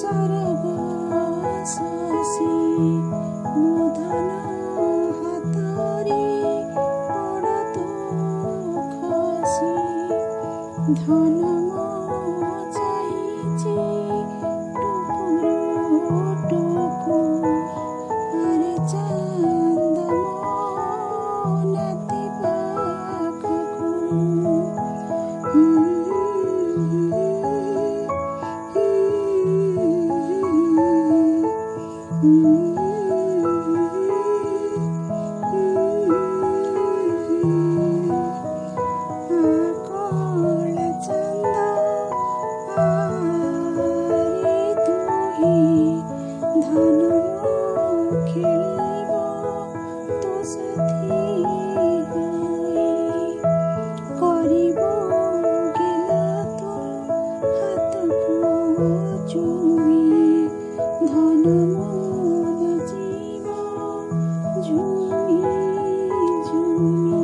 ସରଗଶୀ ମୋଧନ ହାତରେ ବଡ଼ ଦୁଃଖସି ଧନ ଚାହିଁଛି ଟୁକୁରୁ ଟୁକୁ ଆରେ ଚାନ୍ଦ ନାତି ପାଖକୁ ଖେଳିବ ତୋ ସାଥୀ ହୋଇ କରିବ ଗେଲା ତୋ ହାତକୁ ଚୁମି ଧନ ନାଚିବ ଝୁମି ଝୁମି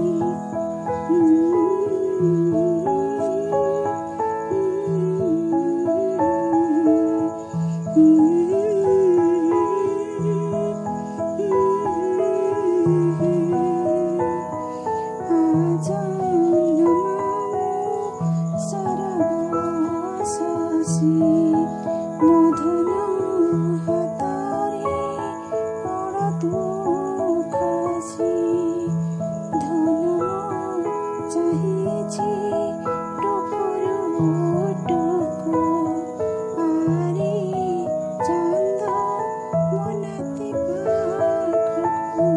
ସରଗଶୀ ମୋଧନ ହାତରେ ବଡ଼ ଦୁଃଖସି ଧନ ଚାହିଁଛି ଟୁକୁରୁ ଟୁକୁ ଆରେ ଚାନ୍ଦ ମୋ ନାତି ପାଖକୁ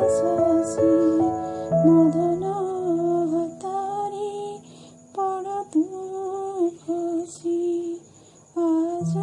ସରଗଶୀ ମୋଧନ ହାତରେ ବଡ଼ ଦୁଃଖସି ଆଜ